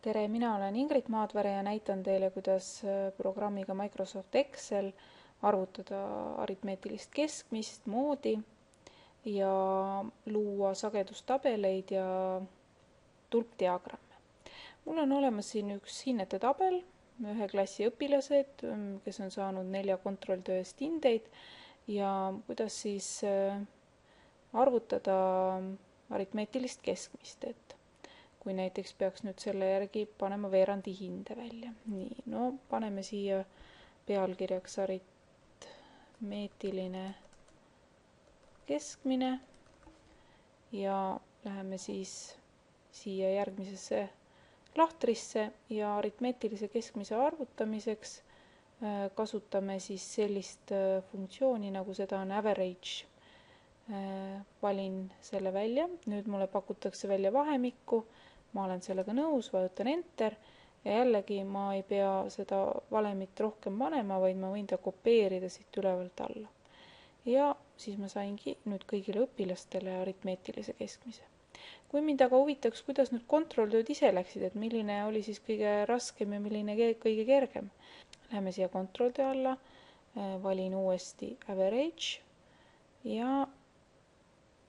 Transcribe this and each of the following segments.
Tere, mina olen Ingrid Maadvere ja näitan teile, kuidas programmiga Microsoft Excel arvutada aritmeetilist keskmist moodi ja luua sagedustabeleid ja tulpdiagramme. Mul on olemas siin üks hinnete tabel, ühe klassi õpilased, kes on saanud 4 kontrolltöö eest hindeid ja kuidas siis arvutada aritmeetilist keskmist, et kui näiteks peaks nüüd selle järgi panema veerandi hinde välja. Nii, no paneme siia pealkirjaks aritmeetiline keskmine ja läheme siis siia järgmisesse lahtrisse ja aritmeetilise keskmise arvutamiseks kasutame siis sellist funktsiooni, nagu seda on average. Valin selle välja, nüüd mulle pakutakse välja vahemikku, ma olen sellega nõus, vajutan Enter ja jällegi ma ei pea seda valemit rohkem panema, vaid ma võin ta kopeerida siit ülevalt alla. Ja siis ma saingi nüüd kõigile õpilastele aritmeetilise keskmise. Kui mind aga huvitaks, kuidas nüüd kontrolltööd ise läksid, et milline oli siis kõige raskem ja milline kõige kergem. Läheme siia kontrolltöö alla, valin uuesti average ja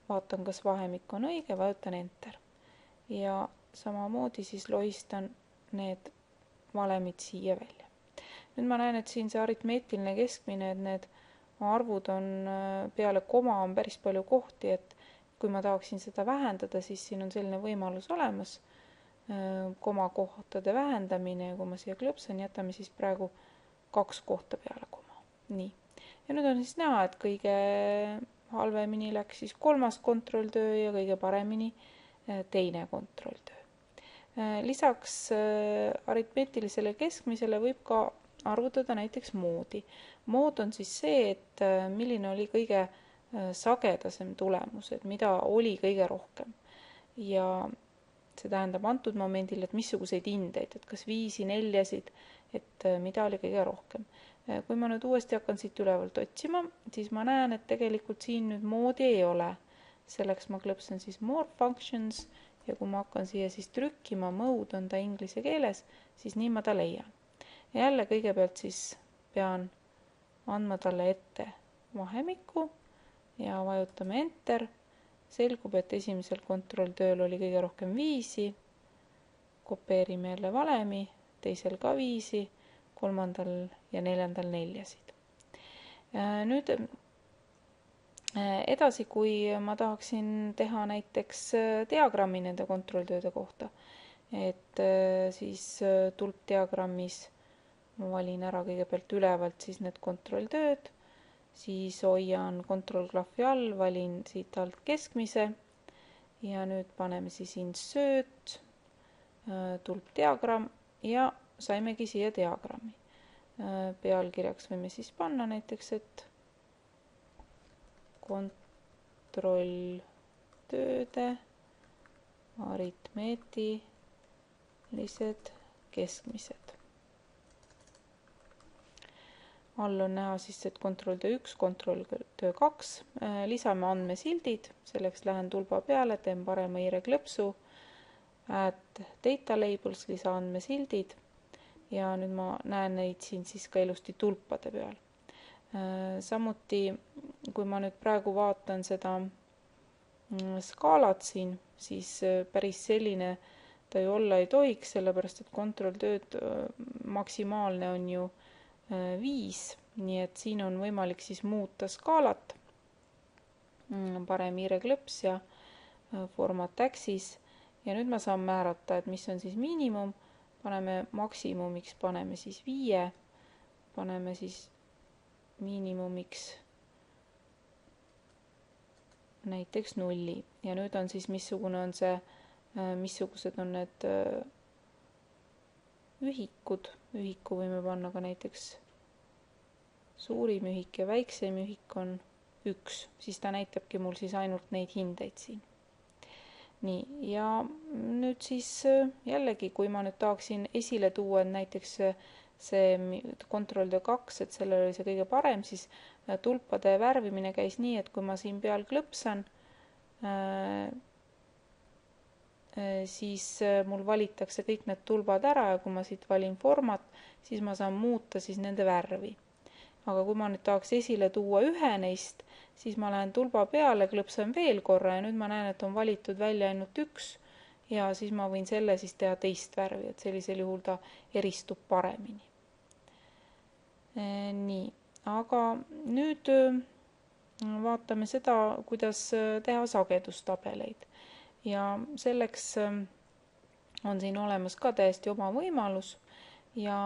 vaatan, kas vahemik on õige, vajutan Enter. Ja samamoodi siis lohistan need valemid siia välja. Nüüd ma näen, et siin see aritmeetiline keskmine, et need arvud on peale koma on päris palju kohti, et kui ma tahaksin seda vähendada, siis siin on selline võimalus olemas, komakohtade vähendamine ja kui ma siia klõpsan, jätame siis praegu 2 kohta peale koma. Nii. Ja nüüd on siis näha, et kõige halvemini läks siis 3. kontrolltöö ja kõige paremini 2. kontrolltöö. Lisaks aritmeetilisele keskmisele võib ka arvutada näiteks moodi. Mood on siis see, et milline oli kõige sagedasem tulemus, et mida oli kõige rohkem. Ja see tähendab antud momendil, et missuguseid hindeid, et kas 5, 4, et mida oli kõige rohkem. Kui ma nüüd uuesti hakkan siit ülevalt otsima, siis ma näen, et tegelikult siin nüüd moodi ei ole. Selleks ma klõpsan siis more functions ja kui ma hakkan siia siis trükkima, mode on ta inglise keeles, siis nii ma ta leian. Ja jälle kõigepealt siis pean andma talle ette vahemikku ja vajutame Enter. Selgub, et esimesel kontrolltööl oli kõige rohkem 5, kopeerime jälle valemi, teisel ka 5, 3. ja 4. 4. Nüüd edasi, kui ma tahaksin teha näiteks diagrammi nende kontrolltööde kohta, et siis tulpdiagrammis ma valin ära kõigepealt ülevalt siis need kontrolltööd, siis hoian kontrollgraafi all, valin siit alt keskmise ja nüüd paneme siis insert, tulpdiagramm ja saimegi siia diagrammi. Pealkirjaks võime siis panna näiteks, et kontrolltööde aritmeetilised keskmised. All on näha siis, et kontrolltöö 1, kontrolltöö 2. Lisame andmesildid, selleks lähen tulba peale, teen parema hiire klõpsu, add data labels, lisa andmesildid ja nüüd ma näen neid siin siis ka ilusti tulpade peal. Samuti, kui ma nüüd praegu vaatan seda skaalat siin, siis päris selline ta ju olla ei tohiks, sellepärast et kontrolltööd maksimaalne on ju 5, nii et siin on võimalik siis muuta skaalat, parem hiire klõps ja format axis ja nüüd ma saan määrata, et mis on siis miinimum, paneme maksimumiks, paneme siis 5, paneme siis miinimumiks näiteks 0 ja nüüd on siis missugune on see, missugused on need ühikud, ühiku võime panna ka näiteks suurim ühik ja väikseim ühik on 1, siis ta näitabki mul siis ainult neid hindeid siin. Nii, ja nüüd siis jällegi, kui ma nüüd tahaksin esile tuua, et näiteks see kontrolltöö 2, et sellel oli see kõige parem, siis tulpade värvimine käis nii, et kui ma siin peal klõpsan, siis mul valitakse kõik need tulbad ära ja kui ma siit valin format, siis ma saan muuta siis nende värvi. Aga kui ma nüüd tahaks esile tuua ühe neist, siis ma lähen tulba peale, klõpsan veel korra ja nüüd ma näen, et on valitud välja ainult üks ja siis ma võin selle siis teha teist värvi, et sellisel juhul ta eristub paremini. Nii, aga nüüd vaatame seda, kuidas teha sagedustabeleid. Ja selleks on siin olemas ka täiesti oma võimalus ja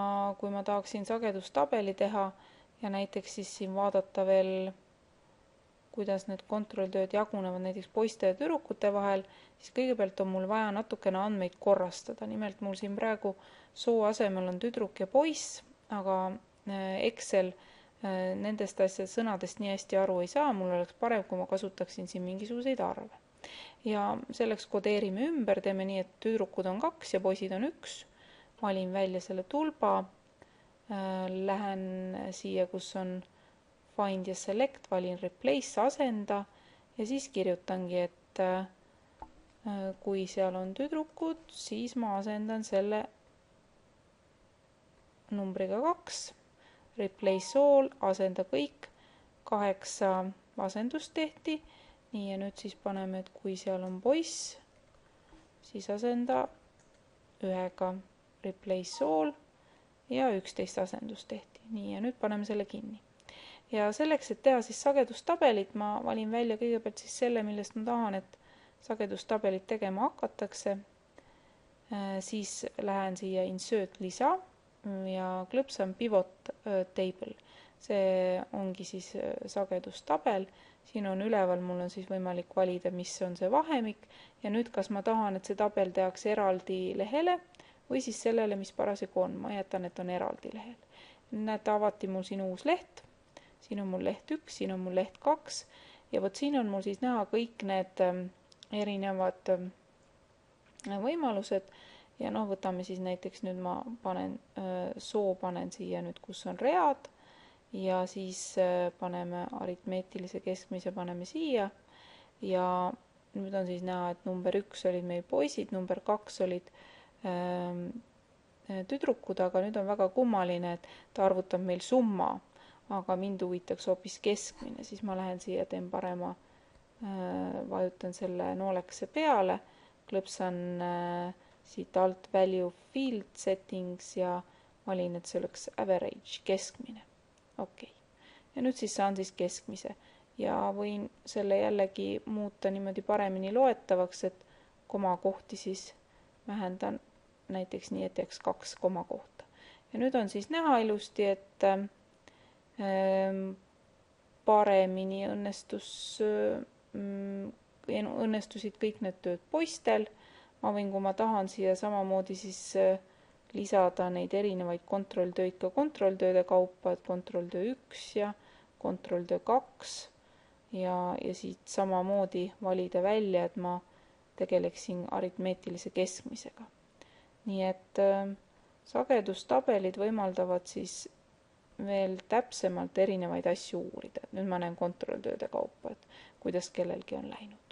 kui ma tahaksin sagedustabeli teha ja näiteks siis siin vaadata veel, kuidas need kontrolltööd jagunevad näiteks poiste ja tüdrukute vahel, siis kõigepealt on mul vaja natukene andmeid korrastada. Nimelt mul siin praegu soo asemel on tüdruk ja poiss, aga Excel nendest asjadest sõnadest nii hästi aru ei saa. Mul oleks parem, kui ma kasutaksin siin mingisuguseid arve. Ja selleks kodeerime ümber, teeme nii, et tüdrukud on 2 ja poisid on 1. Valin välja selle tulba. Lähen siia, kus on Find ja Select, valin Replace, asenda ja siis kirjutangi, et kui seal on tüdrukud, siis ma asendan selle numbriga 2. Replace all, asenda kõik, 8 asendust tehti. Nii ja nüüd siis paneme, et kui seal on poiss, siis asenda 1-ga. Replace all ja 11 asendust tehti. Nii ja nüüd paneme selle kinni. Ja selleks, et teha siis sagedustabelit, ma valin välja kõigepealt siis selle, millest ma tahan, et sagedustabelit tegema hakatakse. Siis lähen siia Insert lisa ja klõpsan Pivot Table. See ongi siis sagedustabel. Siin on üleval, mul on siis võimalik valida, mis on see vahemik. Ja nüüd, kas ma tahan, et see tabel tehakse eraldi lehele või siis sellele, mis parasjagu on. Ma jätan, et on eraldi lehel. Näete, avati mul siin uus leht. Siin on mul leht 1, siin on mul leht 2 ja vot siin on mul siis näha kõik need erinevad võimalused ja noh, võtame siis näiteks nüüd ma panen soo panen siia nüüd, kus on read ja siis paneme aritmeetilise keskmise paneme siia ja nüüd on siis näha, et number 1 olid meil poisid, number 2 olid tüdrukud, aga nüüd on väga kummaline, et ta arvutab meil summa. Aga mind huvitaks hoopis keskmine, siis ma lähen siia, teen parema, vajutan selle noolekese peale, klõpsan siit alt value field settings ja valin, et see oleks average, keskmine. Okei. Ja nüüd siis saan siis keskmise ja võin selle jällegi muuta niimoodi paremini loetavaks, et komakohti siis vähendan näiteks nii, et jääks 2 komakohta. Ja nüüd on siis näha ilusti, et paremini õnnestusid kõik need tööd poistel. Ma võin, kui ma tahan siia samamoodi siis lisada neid erinevaid kontrolltöid ka kontrolltööde kaupa, et kontrolltöö 1 ja kontrolltöö 2 ja siit samamoodi valida välja, et ma tegeleksin aritmeetilise keskmisega. Nii et sagedustabelid võimaldavad siis veel täpsemalt erinevaid asju uurida. Nüüd ma näen kontrolltööde kaupa, et kuidas kellelgi on läinud.